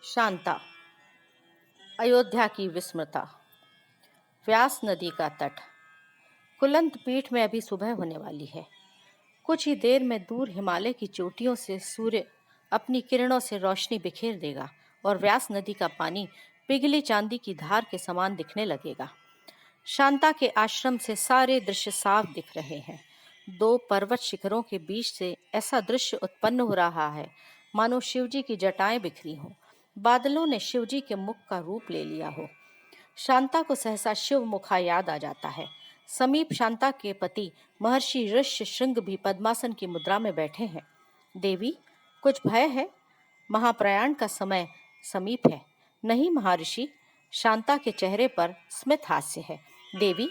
शांता। अयोध्या की विस्मृता। व्यास नदी का तट। कुलंत पीठ में अभी सुबह होने वाली है। कुछ ही देर में दूर हिमालय की चोटियों से सूर्य अपनी किरणों से रोशनी बिखेर देगा और व्यास नदी का पानी पिघली चांदी की धार के समान दिखने लगेगा। शांता के आश्रम से सारे दृश्य साफ दिख रहे हैं। दो पर्वत शिखरों के बीच से ऐसा दृश्य उत्पन्न हो रहा है मानो शिवजी की जटाएं बिखरी हों। बादलों ने शिवजी के मुख का रूप ले लिया हो। शांता को सहसा शिव मुखा याद आ जाता है। समीप शांता के पति महर्षि ऋष्य श्रृंग भी पद्मासन की मुद्रा में बैठे हैं। देवी, कुछ भय है? महाप्रयाण का समय समीप है। नहीं महर्षि, शांता के चेहरे पर स्मित हास्य है। देवी,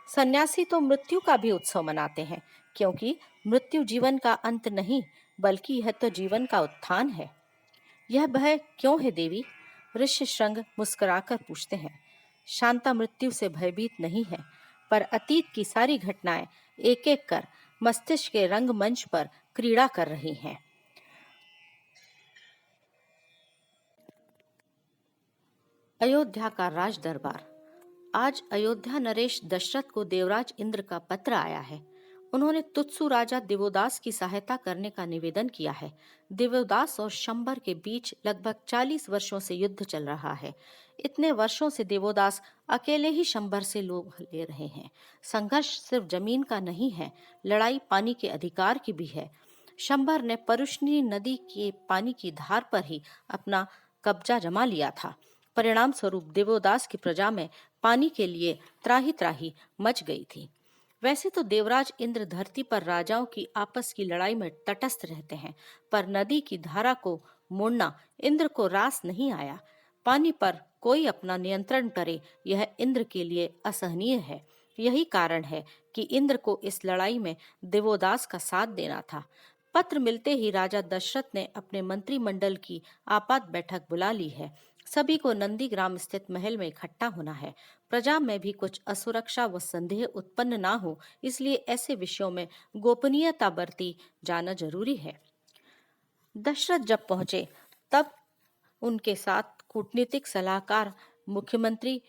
सन्यासी तो मृत्यु का भी उत्सव मनाते हैं, क्योंकि मृत्यु जीवन का अंत नहीं, बल्कि यह तो जीवन का उत्थान है। यह भय क्यों है देवी? ऋषि श्रृंग मुस्कुराकर पूछते हैं। शांता मृत्यु से भयभीत नहीं है, पर अतीत की सारी घटनाएं एक एक कर मस्तिष्क के रंगमंच पर क्रीड़ा कर रही हैं। अयोध्या का राज दरबार। आज अयोध्या नरेश दशरथ को देवराज इंद्र का पत्र आया है। उन्होंने तुत्सु राजा दिवोदास की सहायता करने का निवेदन किया है। दिवोदास और शंबर के बीच लगभग 40 वर्षों से युद्ध चल रहा है। इतने वर्षों से दिवोदास अकेले ही शंबर से लोग ले रहे हैं। संघर्ष सिर्फ जमीन का नहीं है, लड़ाई पानी के अधिकार की भी है। शंबर ने परुष्णी नदी के पानी की धार पर ही अपना कब्जा जमा लिया था। परिणाम स्वरूप देवोदास की प्रजा में पानी के लिए त्राही त्राही मच गई थी। वैसे तो देवराज इंद्र धरती पर राजाओं की आपस की लड़ाई में तटस्थ रहते हैं, पर नदी की धारा को मोड़ना इंद्र को रास नहीं आया। पानी पर कोई अपना नियंत्रण करे, यह इंद्र के लिए असहनीय है। यही कारण है कि इंद्र को इस लड़ाई में देवोदास का साथ देना था। पत्र मिलते ही राजा दशरथ ने अपने मंत्रिमंडल की आपात बैठक बुला ली है। सभी को नंदीग्राम स्थित महल में इकट्ठा होना है। प्रजा में भी कुछ असुरक्षा व संदेह उत्पन्न ना हो, इसलिए ऐसे विषयों में गोपनीयता बरती जाना जरूरी है। दशरथ जब पहुंचे तब उनके साथ कूटनीतिक सलाहकार मुख्यमंत्री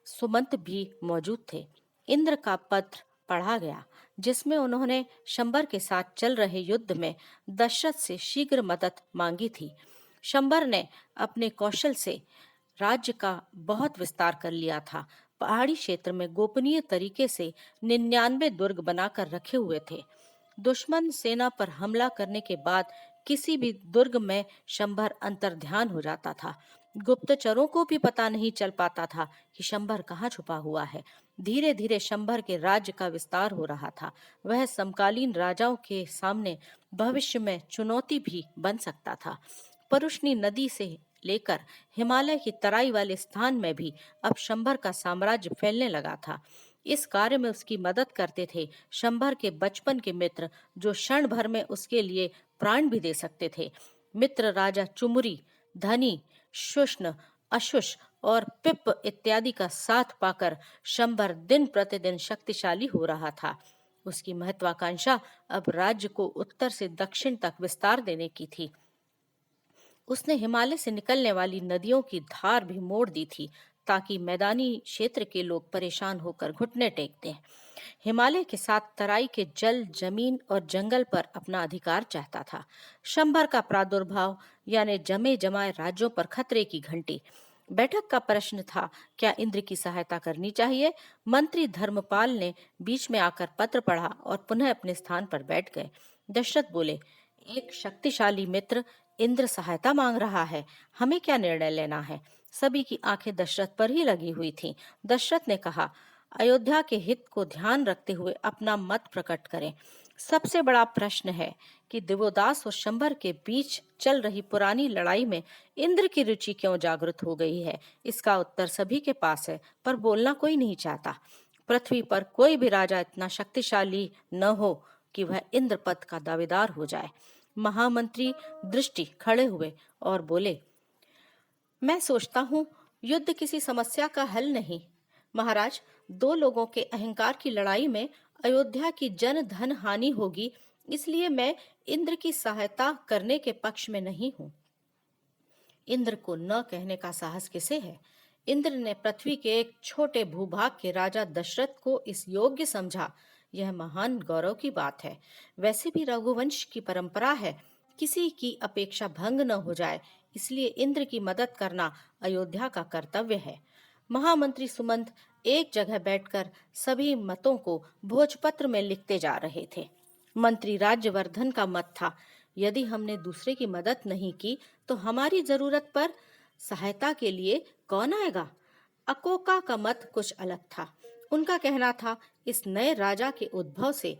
सुमंत भी मौजूद थे। इंद्र का पत्र पढ़ा गया, जिसमें उन्होंने शंबर के साथ चल रहे युद्ध में दशरथ से शीघ्र मदद मांगी थी। शंबर ने अपने कौशल से राज्य का बहुत विस्तार कर लिया था। पहाड़ी क्षेत्र में गोपनीय तरीके से 99 दुर्ग बनाकर रखे हुए थे। दुश्मन सेना पर हमला करने के बाद किसी भी दुर्ग में शंभर अंतर्ध्यान हो जाता था। गुप्तचरों को भी पता नहीं चल पाता था कि शंभर कहाँ छुपा हुआ है। धीरे धीरे शंभर के राज्य का विस्तार हो रहा था। वह समकालीन राजाओं के सामने भविष्य में चुनौती भी बन सकता था। परुष्णी नदी से लेकर हिमालय की तराई वाले स्थान में भी अब शंभर का साम्राज्य फैलने लगा था। इस कार्य में उसकी मदद करते थे शंभर के बचपन के मित्र, जो क्षण भर में उसके लिए प्राण भी दे सकते थे। मित्र राजा चुमुरी, धनी, शुष्ण, अशुष और पिप इत्यादि का साथ पाकर शंभर दिन प्रतिदिन शक्तिशाली हो रहा था। उसकी महत्वाकांक्षा अब राज्य को उत्तर से दक्षिण तक विस्तार देने की थी। उसने हिमालय से निकलने वाली नदियों की धार भी मोड़ दी थी, ताकि मैदानी क्षेत्र के लोग परेशान होकर घुटने टेक दें। हिमालय के साथ तराई के जल, जमीन और जंगल पर अपना अधिकार चाहता था। शंभर का प्रादुर्भाव यानी जमे जमाए राज्यों पर खतरे की घंटी। बैठक का प्रश्न था, क्या इंद्र की सहायता करनी चाहिए? मंत्री धर्मपाल ने बीच में आकर पत्र पढ़ा और पुनः अपने स्थान पर बैठ गए। दशरथ बोले, एक शक्तिशाली मित्र इंद्र सहायता मांग रहा है, हमें क्या निर्णय लेना है? सभी की आंखें दशरथ पर ही लगी हुई थीं। दशरथ ने कहा, अयोध्या के हित को ध्यान रखते हुए अपना मत प्रकट करें। सबसे बड़ा प्रश्न है कि दिवोदास और शंभर के बीच चल रही पुरानी लड़ाई में इंद्र की रुचि क्यों जागृत हो गई है। इसका उत्तर सभी के पास है, पर बोलना कोई नहीं चाहता। पृथ्वी पर कोई भी राजा इतना शक्तिशाली न हो कि वह इंद्र पद का दावेदार हो जाए। महामंत्री दृष्टि खड़े हुए और बोले, मैं सोचता हूँ युद्ध किसी समस्या का हल नहीं। महाराज, दो लोगों के अहंकार की लड़ाई में अयोध्या की जन धन हानि होगी, इसलिए मैं इंद्र की सहायता करने के पक्ष में नहीं हूँ। इंद्र को न कहने का साहस किसे है? इंद्र ने पृथ्वी के एक छोटे भूभाग के राजा दशरथ को इस योग्य समझा। यह महान गौरव की बात है। वैसे भी रघुवंश की परंपरा है, किसी की अपेक्षा भंग न हो जाए, इसलिए इंद्र की मदद करना अयोध्या का कर्तव्य है। महामंत्री सुमंत एक जगह बैठकर सभी मतों को भोजपत्र में लिखते जा रहे थे। मंत्री राज्यवर्धन का मत था, यदि हमने दूसरे की मदद नहीं की तो हमारी जरूरत पर सहायता के लिए कौन आएगा? अकोका का मत कुछ अलग था। उनका कहना था, इस नए राजा के उद्भव से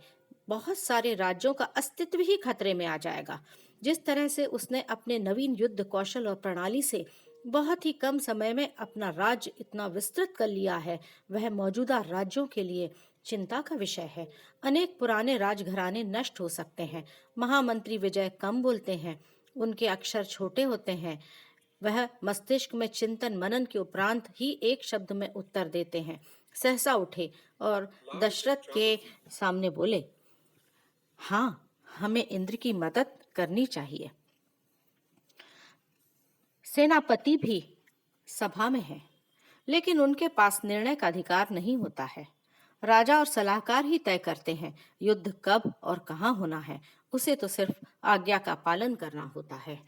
बहुत सारे राज्यों का अस्तित्व ही खतरे में आ जाएगा। जिस तरह से उसने अपने नवीन युद्ध कौशल और प्रणाली से बहुत ही कम समय में अपना राज्य इतना विस्तृत कर लिया है, वह मौजूदा राज्यों के लिए चिंता का विषय है। अनेक पुराने राजघराने नष्ट हो सकते हैं। महामंत्री विजय कम बोलते हैं, उनके अक्षर छोटे होते हैं। वह मस्तिष्क में चिंतन मनन के उपरांत ही एक शब्द में उत्तर देते हैं। सहसा उठे और दशरथ के सामने बोले, हाँ, हमें इंद्र की मदद करनी चाहिए। सेनापति भी सभा में है, लेकिन उनके पास निर्णय का अधिकार नहीं होता है। राजा और सलाहकार ही तय करते हैं युद्ध कब और कहाँ होना है। उसे तो सिर्फ आज्ञा का पालन करना होता है।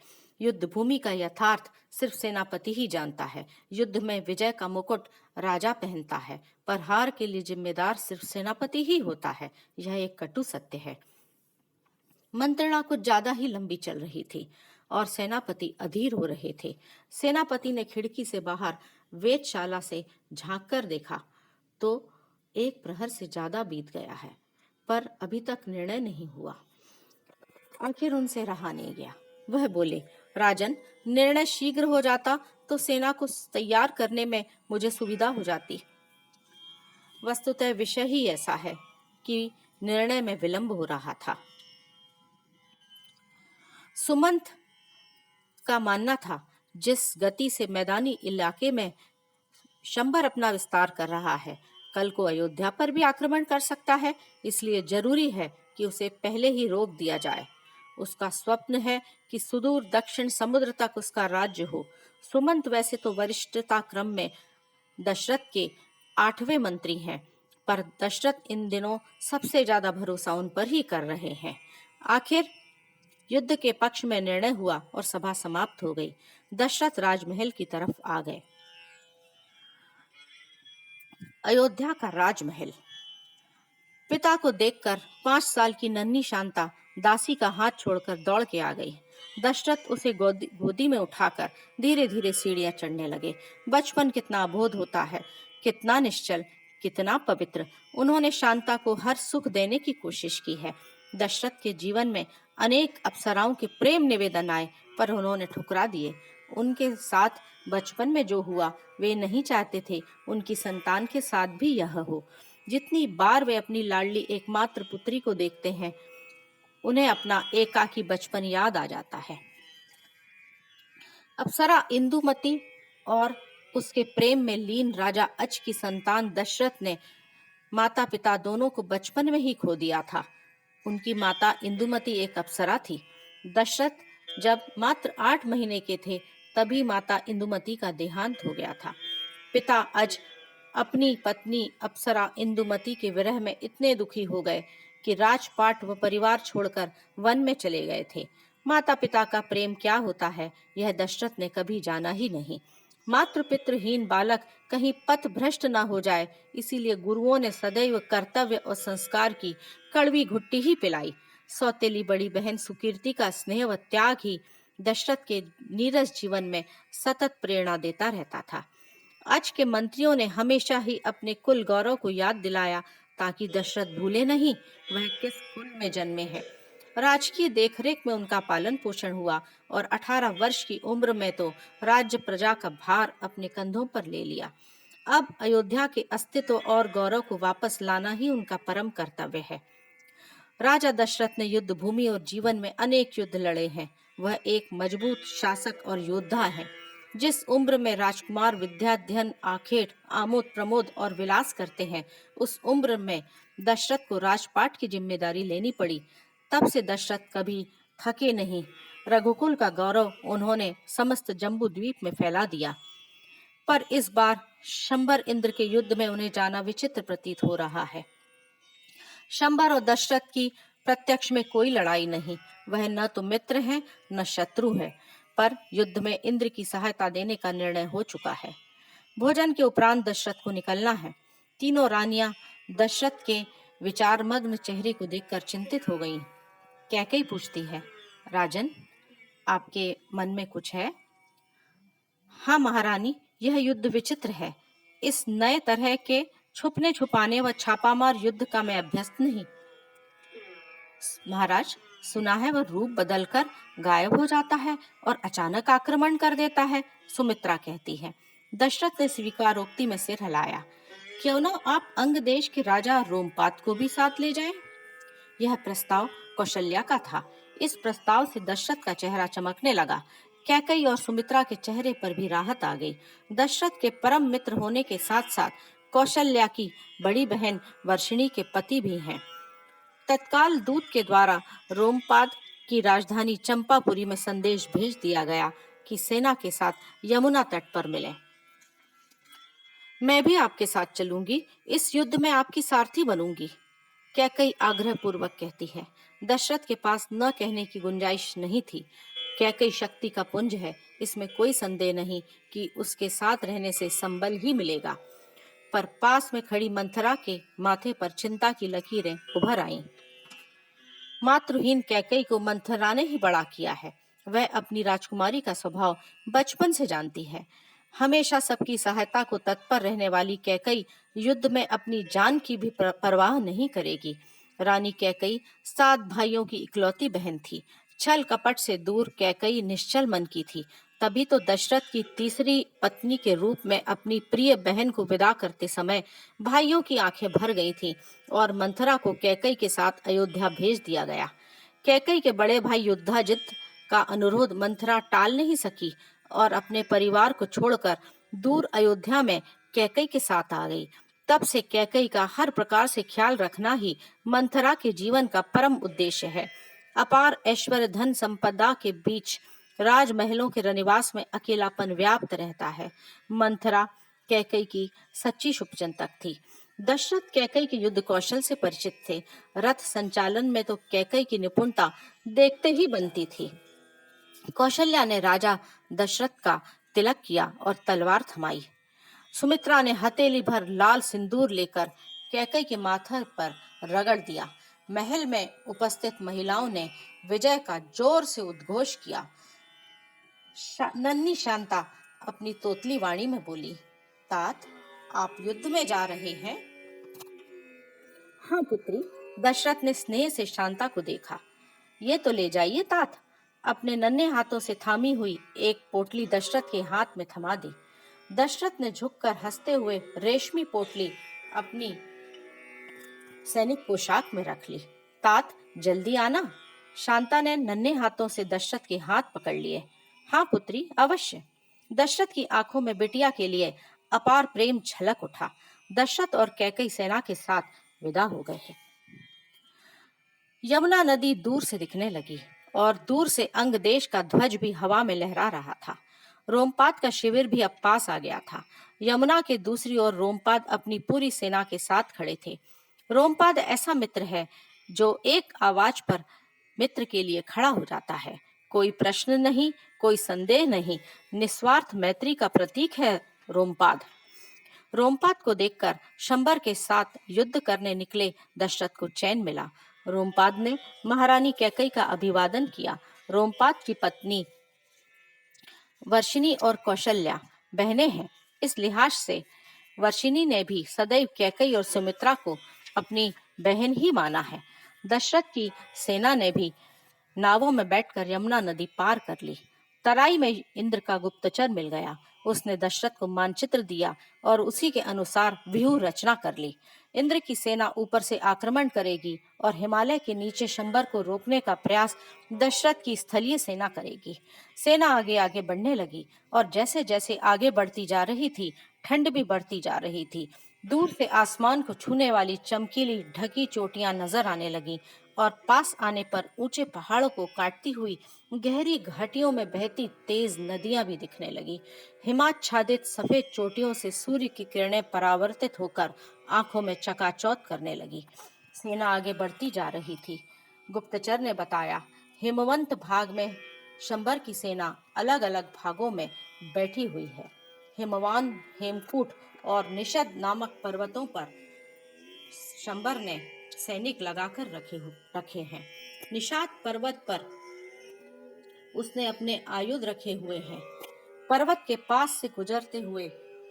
युद्ध भूमि का यथार्थ सिर्फ सेनापति ही जानता है। युद्ध में विजय का मुकुट राजा पहनता है, पर हार के लिए जिम्मेदार सिर्फ सेनापति ही होता है। यह एक कटु सत्य है। मंत्रणा कुछ ज्यादा ही लंबी चल रही थी और सेनापति अधीर हो रहे थे। सेनापति ने खिड़की से बाहर वेधशाला से झांक कर देखा तो एक प्रहर से ज्यादा बीत गया है, पर अभी तक निर्णय नहीं हुआ। आखिर उनसे रहा नहीं गया। वह बोले, राजन, निर्णय शीघ्र हो जाता तो सेना को तैयार करने में मुझे सुविधा हो जाती। वस्तुतः विषय ही ऐसा है कि निर्णय में विलंब हो रहा था। सुमंत का मानना था, जिस गति से मैदानी इलाके में शंबर अपना विस्तार कर रहा है, कल को अयोध्या पर भी आक्रमण कर सकता है। इसलिए जरूरी है कि उसे पहले ही रोक दिया जाए। उसका स्वप्न है कि सुदूर दक्षिण समुद्र तक उसका राज्य हो। सुमंत वैसे तो वरिष्ठता क्रम में दशरथ के 8वें मंत्री हैं, पर दशरथ इन दिनों सबसे ज्यादा भरोसा उन पर ही कर रहे हैं। आखिर युद्ध के पक्ष में निर्णय हुआ और सभा समाप्त हो गई। दशरथ राजमहल की तरफ आ गए। अयोध्या का राजमहल। पिता को देखकर 5 साल की नन्ही शांता दासी का हाथ छोड़कर दौड़ के आ गई। दशरथ उसे गोदी में उठाकर धीरे धीरे सीढ़ियां चढ़ने लगे। बचपन कितना अबोध होता है, कितना निश्चल, कितना पवित्र। उन्होंने शांता को हर सुख देने की कोशिश की है। दशरथ के जीवन में अनेक अप्सराओं के प्रेम निवेदन आए, पर उन्होंने ठुकरा दिए। उनके साथ बचपन में जो हुआ, वे नहीं चाहते थे उनकी संतान के साथ भी यह हो। जितनी बार वे अपनी लाडली एकमात्र पुत्री को देखते हैं, उन्हें अपना एकाकी बचपन याद आ जाता है। अप्सरा इंदुमती और उसके प्रेम में लीन राजा अच की संतान दशरथ ने माता पिता दोनों को बचपन में ही खो दिया था। उनकी माता इंदुमती एक अप्सरा थी। दशरथ जब मात्र 8 महीने के थे, तभी माता इंदुमती का देहांत हो गया था। पिता अज अपनी पत्नी अप्सरा इंदुमती के विरह में इतने दुखी हो गए कि राजपाट व परिवार छोड़कर वन में चले गए थे। माता पिता का प्रेम क्या होता है, यह दशरथ ने कभी जाना ही नहीं। मातृ पितृहीन बालक कहीं पथ भ्रष्ट न हो जाए, इसीलिए गुरुओं ने सदैव कर्तव्य और संस्कार की कड़वी घुट्टी ही पिलाई। सौतेली बड़ी बहन सुकीर्ति का स्नेह व त्याग ही दशरथ के नीरस जीवन में सतत प्रेरणा देता रहता था। आज के मंत्रियों ने हमेशा ही अपने कुल गौरव को याद दिलाया, ताकि दशरथ भूले नहीं वह किस कुल में जन्मे हैं। राजकीय देखरेख में उनका पालन पोषण हुआ और 18 वर्ष की उम्र में तो राज्य प्रजा का भार अपने कंधों पर ले लिया। अब अयोध्या के अस्तित्व और गौरव को वापस लाना ही उनका परम कर्तव्य है। राजा दशरथ ने युद्ध भूमि और जीवन में अनेक युद्ध लड़े हैं। वह एक मजबूत शासक और योद्धा है। जिस उम्र में राजकुमार विद्याध्ययन, आखेट, आमोद प्रमोद और विलास करते हैं, उस उम्र में दशरथ को राजपाट की जिम्मेदारी लेनी पड़ी। तब से दशरथ कभी थके नहीं, रघुकुल का गौरव उन्होंने समस्त जम्बू द्वीप में फैला दिया। पर इस बार शंबर इंद्र के युद्ध में उन्हें जाना विचित्र प्रतीत हो रहा है। शंबर और दशरथ की प्रत्यक्ष में कोई लड़ाई नहीं, वह न तो मित्र है न शत्रु है, पर युद्ध में इंद्र की सहायता देने का निर्णय हो चुका है। भोजन के उपरांत दशरथ को निकलना है। तीनों रानियां दशरथ के विचारमग्न चेहरे को देखकर चिंतित हो गईं। कैकेयी पूछती है, राजन, आपके मन में कुछ है? हाँ महारानी, यह युद्ध विचित्र है। इस नए तरह के छुपने छुपाने व छापामार युद्ध का मैं अभ्यस्त नहीं। महाराज, सुना है वह रूप बदलकर गायब हो जाता है और अचानक आक्रमण कर देता है, सुमित्रा कहती है। दशरथ ने स्वीकारोक्ति में सिर हिलाया। क्यों ना आप अंग देश के राजा रोमपाद को भी साथ ले जाएं? यह प्रस्ताव कौशल्या का था। इस प्रस्ताव से दशरथ का चेहरा चमकने लगा। कैकेयी और सुमित्रा के चेहरे पर भी राहत आ गई। दशरथ के परम मित्र होने के साथ साथ कौशल्या की बड़ी बहन वर्षिणी के पति भी हैं। तत्काल दूत के द्वारा रोमपाद की राजधानी चंपापुरी में संदेश भेज दिया गया कि सेना के साथ यमुना तट पर मिलें। मैं भी आपके साथ चलूंगी, इस युद्ध में आपकी सारथी बनूंगी, कैकेयी आग्रह पूर्वक कहती है। दशरथ के पास न कहने की गुंजाइश नहीं थी। कैकेयी शक्ति का पुंज है, इसमें कोई संदेह नहीं कि उसके साथ रहने से संबल ही मिलेगा। पर पास में खड़ी मंथरा के माथे पर चिंता की लकीरें उभर आईं। मातृहीन कैकेयी को मंथरा ने ही बड़ा किया है। वह अपनी राजकुमारी का स्वभाव बचपन से जानती है। हमेशा सबकी सहायता को तत्पर रहने वाली कैकेयी युद्ध में अपनी जान की भी परवाह नहीं करेगी। रानी कैकेयी 7 भाइयों की इकलौती बहन थी। छल कपट से दूर कैकेयी निश्चल मन की थी। तभी तो दशरथ की तीसरी पत्नी के रूप में अपनी प्रिय बहन को विदा करते समय भाइयों की आंखें भर गई थीं और मंथरा को कैकेयी के साथ अयोध्या भेज दिया गया। कैकेयी के बड़े भाई युधाजित का अनुरोध मंथरा टाल नहीं सकी और अपने परिवार को छोड़कर दूर अयोध्या में कैकेयी के साथ आ गई। तब से कैकेयी का हर प्रकार से ख्याल रखना ही मंथरा के जीवन का परम उद्देश्य है। अपार ऐश्वर्य धन संपदा के बीच राजमहलों के रनिवास में अकेलापन व्याप्त रहता है। मंथरा कैकेयी की सच्ची शुभचिंतक थी। दशरथ कैकेयी के युद्ध कौशल से परिचित थे। रथ संचालन में तो कैकेयी की निपुणता देखते ही बनती थी। कौशल्या ने राजा दशरथ का तिलक किया और तलवार थमाई। सुमित्रा ने हथेली भर लाल सिंदूर लेकर कैकेयी के माथे पर रगड़ दिया। महल में उपस्थित महिलाओं ने विजय का जोर से उद्घोष किया। नन्ही शांता अपनी तोतली वाणी में बोली, तात, आप युद्ध में जा रहे हैं? हाँ पुत्री, दशरथ ने स्नेह से शांता को देखा। ये तो ले जाइए तात। अपने नन्हे हाथों से थामी हुई एक पोटली दशरथ के हाथ में थमा दी। दशरथ ने झुककर हंसते हुए रेशमी पोटली अपनी सैनिक पोशाक में रख ली। तात, जल्दी आना। शांता ने नन्हे हाथों से दशरथ के हाथ पकड़ लिए। हाँ पुत्री, अवश्य। दशरथ की आंखों में बिटिया के लिए अपार प्रेम झलक उठा। दशरथ और कैकेयी सेना के साथ विदा हो गए। यमुना नदी दूर से दिखने लगी और दूर से अंग देश का ध्वज भी हवा में लहरा रहा था। रोमपाद का शिविर भी अब पास आ गया था। यमुना के दूसरी ओर रोमपाद अपनी पूरी सेना के साथ खड़े थे। रोमपाद ऐसा मित्र है जो एक आवाज पर मित्र के लिए खड़ा हो जाता है। कोई प्रश्न नहीं, कोई संदेह नहीं, निस्वार्थ मैत्री का प्रतीक है रोमपाद। रोमपाद को देखकर शंबर के साथ युद्ध करने निकले दशरथ को चैन मिला। रोमपाद ने महारानी कैकेयी का अभिवादन किया। रोमपाद की पत्नी वर्षिणी और कौशल्या बहनें हैं। इस लिहाज से वर्षिणी ने भी सदैव कैकेयी और सुमित्रा को अपनी बहन ही माना है। दशरथ की सेना ने भी नावों में बैठकर यमुना नदी पार कर ली। तराई में इंद्र का गुप्तचर मिल गया। उसने दशरथ को मानचित्र दिया और उसी के अनुसार व्यूह रचना कर ली। इंद्र की सेना ऊपर से आक्रमण करेगी और हिमालय के नीचे शंबर को रोकने का प्रयास दशरथ की स्थलीय सेना करेगी। सेना आगे आगे बढ़ने लगी और जैसे जैसे आगे बढ़ती जा रही थी, ठंड भी बढ़ती जा रही थी। दूर से आसमान को छूने वाली चमकीली ढकी चोटियां नजर आने लगीं और पास आने पर ऊंचे पहाड़ों को काटती हुई गहरी घाटियों में बहती तेज नदियां भी दिखने लगी। हिमाच्छादित सफेद चोटियों से सूर्य की किरणें परावर्तित होकर आंखों में चकाचौंध करने लगी। सेना आगे बढ़ती जा रही थी। गुप्तचर ने बताया, हिमवंत भाग में शंबर की सेना अलग अलग भागों में बैठी हुई है। हिमवान, हेमकूट और निषद नामक पर्वतों पर शंबर ने सैनिक लगाकर रखे हैं। निषाद पर्वत पर उसने अपने आयुध रखे हुए हैं। पर्वत के पास से गुजरते हुए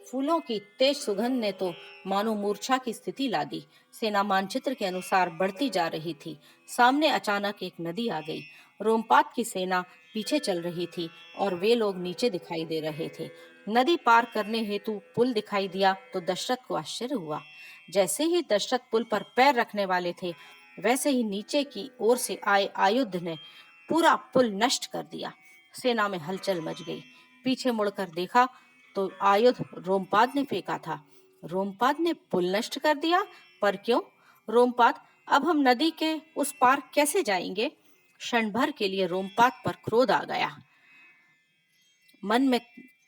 फूलों की तेज सुगंध ने तो मानो मूर्छा की स्थिति ला दी। सेना मानचित्र के अनुसार बढ़ती जा रही थी। सामने अचानक एक नदी आ गई। रोमपाद की सेना पीछे चल रही थी और वे लोग नीचे दिखाई दे रहे थे। नदी पार करने हेतु पुल दिखाई दिया तो दशरथ को आश्चर्य हुआ। जैसे ही दशरथ पुल पर पैर रखने वाले थे, वैसे ही नीचे की ओर से आए आयुध ने पूरा पुल नष्ट कर दिया। सेना में हलचल मच गई। पीछे मुड़कर देखा तो आयुध रोमपाद ने फेंका था। रोमपाद ने पुल नष्ट कर दिया? पर क्यों? रोमपाद, अब हम नदी के उस पार कैसे जाएंगे? क्षण भर के लिए रोमपाद पर क्रोध आ गया। मन में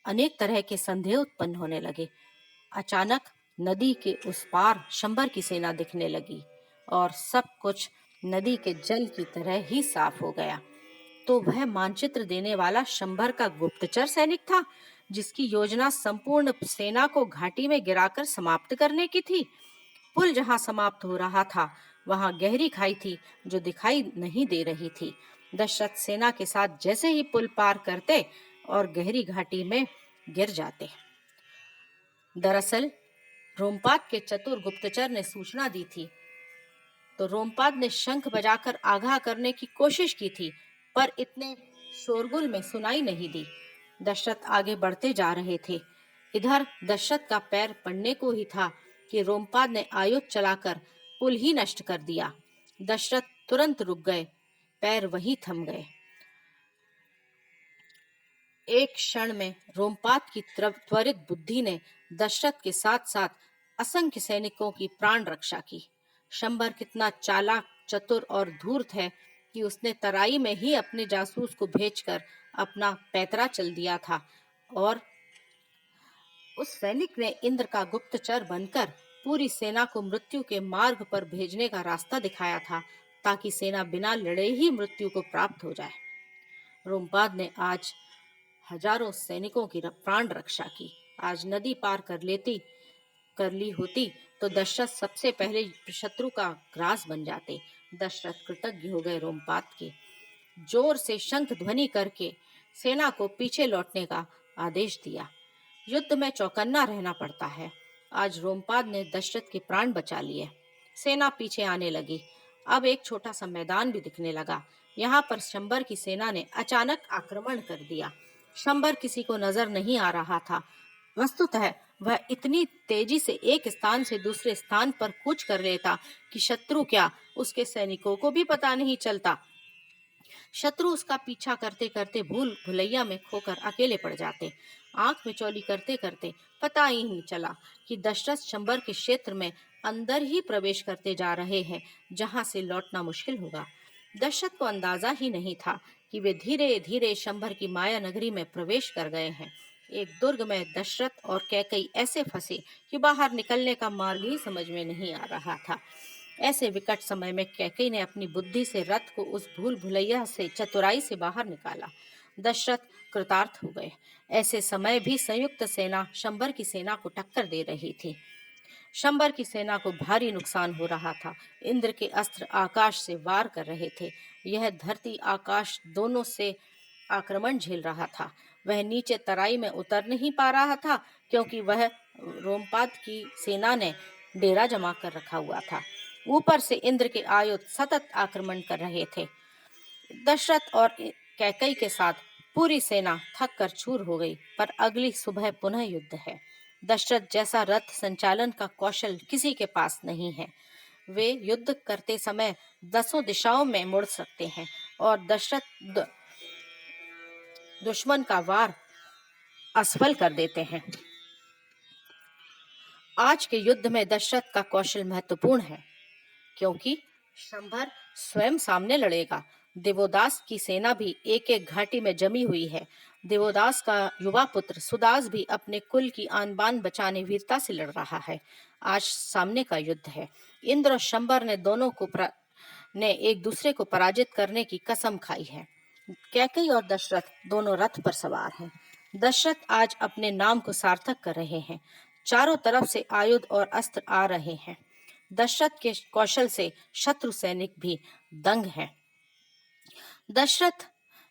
अनेक तरह के संदेह उत्पन्न होने लगे। अचानक नदी के उस पार शंबर की सेना दिखने लगी और सब कुछ नदी के जल की तरह ही साफ हो गया। तो वह मानचित्र देने वाला शंबर का गुप्तचर सैनिक था, जिसकी योजना संपूर्ण सेना को घाटी में गिराकर समाप्त करने की थी। पुल जहां समाप्त हो रहा था, वहां गहरी खाई थी जो दिखाई नहीं दे रही थी। दशरथ सेना के साथ जैसे ही पुल पार करते और गहरी घाटी में गिर जाते। दरअसल रोमपाद के चतुर गुप्तचर ने सूचना दी थी, तो रोमपाद ने शंख बजाकर आगाह करने की कोशिश की थी, पर इतने शोरगुल में सुनाई नहीं दी। दशरथ आगे बढ़ते जा रहे थे। इधर दशरथ का पैर पड़ने को ही था कि रोमपाद ने आयुध चलाकर पुल ही नष्ट कर दिया। दशरथ तुरंत रुक गए, पैर वहीं थम गए। एक क्षण में रोमपाद की त्वरित बुद्धि ने दशरथ के साथ साथ असंख्य सैनिकों की प्राण रक्षा की। शंबर कितना चालाक, चतुर और धूर्त है कि उसने तराई में ही अपने जासूस को भेजकर अपना पैतरा चल दिया था और उस सैनिक ने इंद्र का गुप्तचर बनकर पूरी सेना को मृत्यु के मार्ग पर भेजने का रास्ता दिखाया था, ताकि सेना बिना लड़े ही मृत्यु को प्राप्त हो जाए। रोमपाद ने आज हजारों सैनिकों की प्राण रक्षा की। आज नदी पार कर ली होती तो दशरथ सबसे पहले शत्रु का ग्रास बन जाते। दशरथ कृतज्ञ हो गए रोमपाद के। जोर से शंख ध्वनि करके सेना को पीछे लौटने का आदेश दिया। युद्ध में चौकन्ना रहना पड़ता है। आज रोमपाद ने दशरथ के प्राण बचा लिए। सेना पीछे आने लगी। अब एक छोटा सा मैदान भी दिखने लगा। यहाँ पर शंबर की सेना ने अचानक आक्रमण कर दिया। शंबर किसी को नजर नहीं आ रहा था। वस्तुतः वह इतनी तेजी से एक स्थान से दूसरे स्थान पर कूच कर लेता कि शत्रु क्या, उसके सैनिकों को भी पता नहीं चलता। शत्रु उसका पीछा करते करते भूल भुलैया में खोकर अकेले पड़ जाते। आंख मिचौली करते करते पता ही नहीं चला कि दशरथ शंबर के क्षेत्र में अंदर ही प्रवेश करते जा रहे हैं, जहां से लौटना मुश्किल होगा। दशरथ को अंदाजा ही नहीं था कि वे धीरे धीरे शंबर की माया नगरी में प्रवेश कर गए हैं। एक दुर्ग में दशरथ और कैकई ऐसे फंसे कि बाहर निकलने का मार्ग ही समझ में नहीं आ रहा था। ऐसे विकट समय में कैकई ने अपनी बुद्धि से रथ को उस भूल भुलैया से चतुराई से बाहर निकाला। दशरथ कृतार्थ हो गए। ऐसे समय भी संयुक्त सेना शंबर की सेना को टक्कर दे रही थी। शंबर की सेना को भारी नुकसान हो रहा था। इंद्र के अस्त्र आकाश से वार कर रहे थे। यह धरती आकाश दोनों से आक्रमण झेल रहा था। वह नीचे तराई में उतर नहीं पा रहा था, क्योंकि वह रोमपाद की सेना ने डेरा जमा कर रखा हुआ था। ऊपर से इंद्र के आयुध सतत आक्रमण कर रहे थे। दशरथ और कैकई के साथ पूरी सेना थक कर चूर हो गई, पर अगली सुबह पुनः युद्ध है। दशरथ जैसा रथ संचालन का कौशल किसी के पास नहीं है। वे युद्ध करते समय 10 दिशाओं में मुड़ सकते हैं और दशरथ दुश्मन का वार असफल कर देते हैं। आज के युद्ध में दशरथ का कौशल महत्वपूर्ण है, क्योंकि शंभर स्वयं सामने लड़ेगा। देवोदास की सेना भी एक एक घाटी में जमी हुई है। देवोदास का युवा पुत्र सुदास भी अपने कुल की आन बान बचाने वीरता से लड़ रहा है। आज सामने का युद्ध है। इंद्र और शंबर ने ने एक दूसरे को पराजित करने की कसम खाई है। कैकेयी और दशरथ दोनों रथ पर सवार हैं। दशरथ आज अपने नाम को सार्थक कर रहे हैं। चारों तरफ से आयुध और अस्त्र आ रहे हैं। दशरथ के कौशल से शत्रु सैनिक भी दंग हैं। दशरथ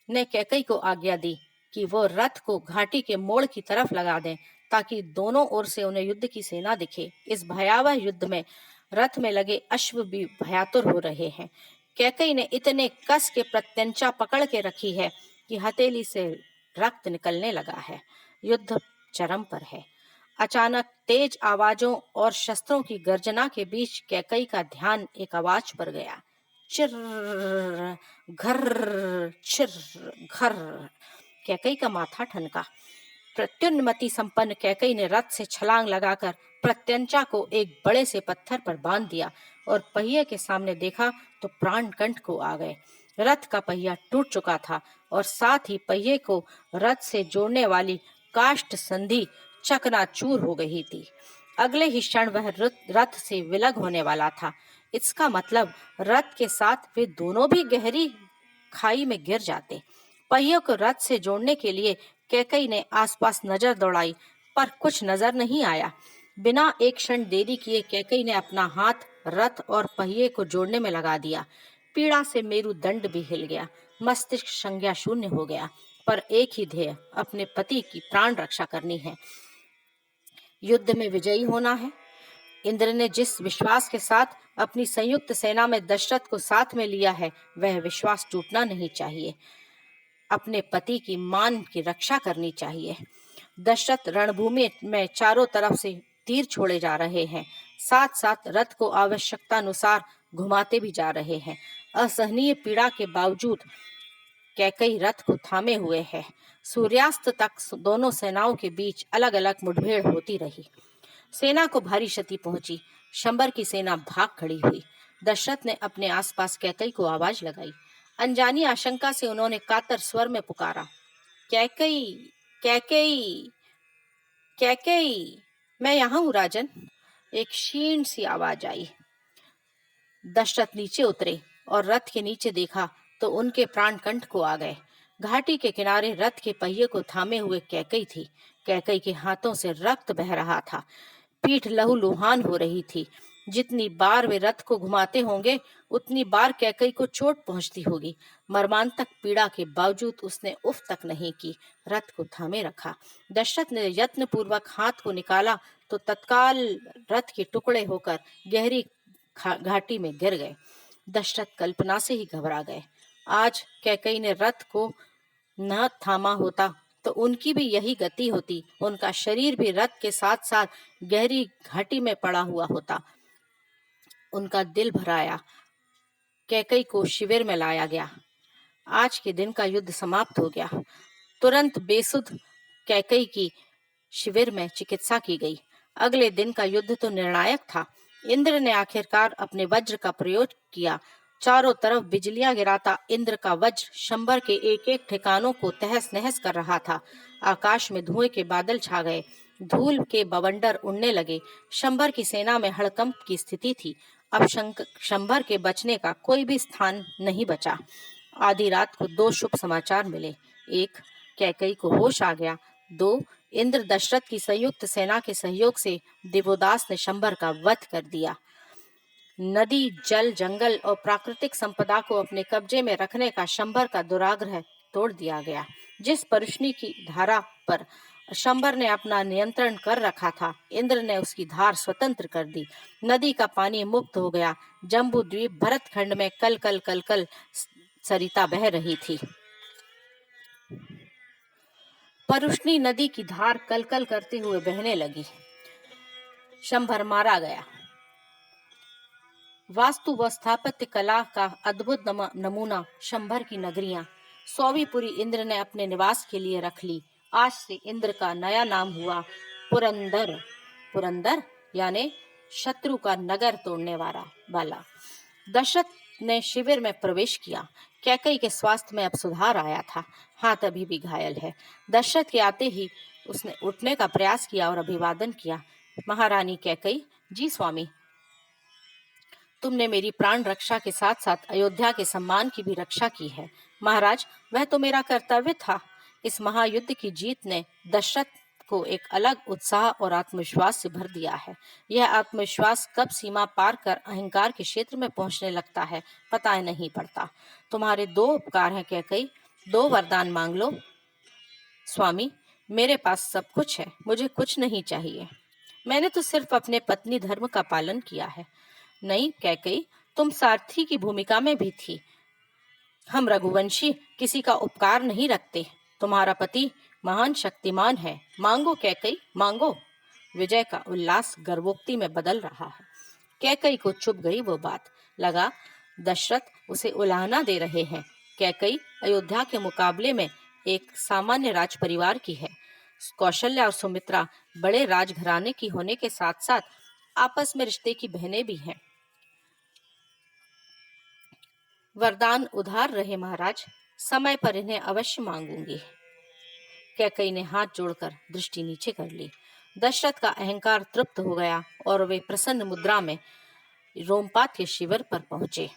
ने कैकेयी को आज्ञा दी कि वो रथ को घाटी के मोड़ की तरफ लगा दें ताकि दोनों ओर से उन्हें युद्ध की सेना दिखे। इस भयावह युद्ध में रथ में लगे अश्व भी भयातुर हो रहे हैं। कैकेयी ने इतने कस के प्रत्यंचा पकड़ के रखी है कि हथेली से रक्त निकलने लगा है। युद्ध चरम पर है। अचानक तेज आवाजों और शस्त्रों की गर्जना के बीच कैकेयी का ध्यान एक आवाज पर गया। चिर घर चिर घर। कैकेयी का माथा ठनका। प्रत्युन्नति संपन्न कैकेयी ने रथ से छलांग लगाकर प्रत्यंचा को एक बड़े से पत्थर पर बांध दिया और पहिए के सामने देखा तो प्राण कंठ को आ गए। रथ का पहिया टूट चुका था और साथ ही पहिए को रथ से जोड़ने वाली काष्ठ संधि चकनाचूर हो गई थी। अगले ही क्षण वह रथ से विलग होने वाला था। इसका मतलब रथ के साथ वे दोनों भी गहरी खाई में गिर जाते। पहियों को रथ से जोड़ने के लिए कैकेयी ने आसपास नजर दौड़ाई पर कुछ नजर नहीं आया। बिना एक क्षण देरी किए कैकेयी ने अपना हाथ रथ और पहिए को जोड़ने में लगा दिया। पीड़ा से मेरुदंड भी हिल गया। मस्तिष्क संज्ञा शून्य हो गया। पर एक ही ध्येय, अपने पति की प्राण रक्षा करनी है। युद्ध में विजयी होना है। इंद्र ने जिस विश्वास के साथ अपनी संयुक्त सेना में दशरथ को साथ में लिया है, वह विश्वास टूटना नहीं चाहिए। अपने पति की मान की रक्षा करनी चाहिए। दशरथ रणभूमि में चारों तरफ से तीर छोड़े जा रहे हैं। साथ साथ रथ को आवश्यकता अनुसार घुमाते भी जा रहे हैं। असहनीय पीड़ा के बावजूद कैकेयी रथ को थामे हुए है। सूर्यास्त तक दोनों सेनाओं के बीच अलग अलग मुठभेड़ होती रही। सेना को भारी क्षति पहुंची। शंबर की सेना भाग खड़ी हुई। दशरथ ने अपने आसपास कैकेयी को आवाज लगाई। अनजानी आशंका से उन्होंने कातर स्वर में पुकारा, कैकेयी, कैकेयी, कैकेयी, मैं यहाँ हूँ राजन। एक क्षीण सी आवाज आई। दशरथ नीचे उतरे और रथ के नीचे देखा तो उनके प्राण कंठ को आ गए। घाटी के किनारे रथ के पहिए को थामे हुए कैकेयी थी। कैकेयी के हाथों से रक्त बह रहा था। पीठ लहूलुहान हो रही थी। जितनी बार वे रथ को घुमाते होंगे उतनी बार कैकेयी को चोट पहुंचती होगी। मर्मांतक पीड़ा के बावजूद उसने उफ तक नहीं की। रथ को थामे रखा। दशरथ ने यत्न पूर्वक हाथ को निकाला तो तत्काल रथ के टुकड़े होकर गहरी घाटी में गिर गए। दशरथ कल्पना से ही घबरा गए। आज कैकेयी ने रथ को न थामा होता तो उनकी भी यही गति होती। उनका शरीर भी रथ के साथ साथ गहरी घाटी में पड़ा हुआ होता। उनका दिल भराया। कैकेयी को शिविर में लाया गया। आज के दिन का युद्ध समाप्त हो गया। तुरंत बेसुध कैकेयी की शिविर में चिकित्सा की गई। अगले दिन का युद्ध तो निर्णायक था। इंद्र ने आखिरकार अपने वज्र का प्रयोग किया। चारों तरफ बिजलियां गिराता इंद्र का वज्र शंबर के एक एक ठिकानों को तहस नहस कर रहा था। आकाश में धुएं के बादल छा गए। धूल के बवंडर उड़ने लगे। शंबर की सेना में हड़कंप की स्थिति थी। अब शंबर के बचने का कोई भी स्थान नहीं बचा। आधी रात को दो शुभ समाचार मिले। एक, कैकेयी को होश आ गया। दो, इंद्र दशरथ की संयुक्त सेना के सहयोग से देवोदास ने शंबर का वध कर दिया। नदी, जल, जंगल और प्राकृतिक संपदा को अपने कब्जे में रखने का शंबर का दुराग्रह तोड़ दिया गया। जिस परुष्णी की धारा पर शंबर ने अपना नियंत्रण कर रखा था, इंद्र ने उसकी धार स्वतंत्र कर दी। नदी का पानी मुक्त हो गया। जम्बू द्वीप भरत खंड में कल कल कल कल सरिता बह रही थी। परुष्णी नदी की धार कल कल करते हुए बहने लगी। शंबर मारा गया। वास्तु व स्थापत्य कला का अद्भुत नमूना शंबर की नगरियां सौवीपुरी इंद्र ने अपने निवास के लिए रख ली। आज से इंद्र का नया नाम हुआ पुरंदर। पुरंदर यानी शत्रु का नगर तोड़ने वाला। दशरथ ने शिविर में प्रवेश किया। कैकई के स्वास्थ्य में अब सुधार आया था, हाथ अभी भी घायल है। दशरथ के आते ही उसने उठने का प्रयास किया और अभिवादन किया। महारानी कैकई, जी स्वामी, तुमने मेरी प्राण रक्षा के साथ साथ अयोध्या के सम्मान की भी रक्षा की है। महाराज, वह तो मेरा कर्तव्य था। इस महायुद्ध की जीत ने दशरथ को एक अलग उत्साह और आत्मविश्वास से भर दिया है। यह आत्मविश्वास कब सीमा पार कर अहंकार के क्षेत्र में पहुंचने लगता है, पता नहीं पड़ता। तुम्हारे दो उपकार हैं कैकई, दो वरदान मांग लो। स्वामी, मेरे पास सब कुछ है, मुझे कुछ नहीं चाहिए। मैंने तो सिर्फ अपने पत्नी धर्म का पालन किया है। नहीं कैकई, तुम सारथी की भूमिका में भी थी। हम रघुवंशी किसी का उपकार नहीं रखते। तुम्हारा पति महान शक्तिमान है। मांगो कैकई, मांगो। विजय का उल्लास गर्वोक्ति में बदल रहा है। कैकई को चुभ गई वो बात। लगा दशरथ उसे उलाहना दे रहे हैं। कैकई अयोध्या के मुकाबले में एक सामान्य राज परिवार की है। कौशल्या और सुमित्रा बड़े राजघराने की होने के साथ साथ आपस में रिश्ते की बहनें भी हैं। वरदान उधार रहे महाराज, समय पर इन्हें अवश्य मांगूंगी। कैकई ने हाथ जोड़कर दृष्टि नीचे कर ली। दशरथ का अहंकार तृप्त हो गया और वे प्रसन्न मुद्रा में रोमपात के शिविर पर पहुंचे।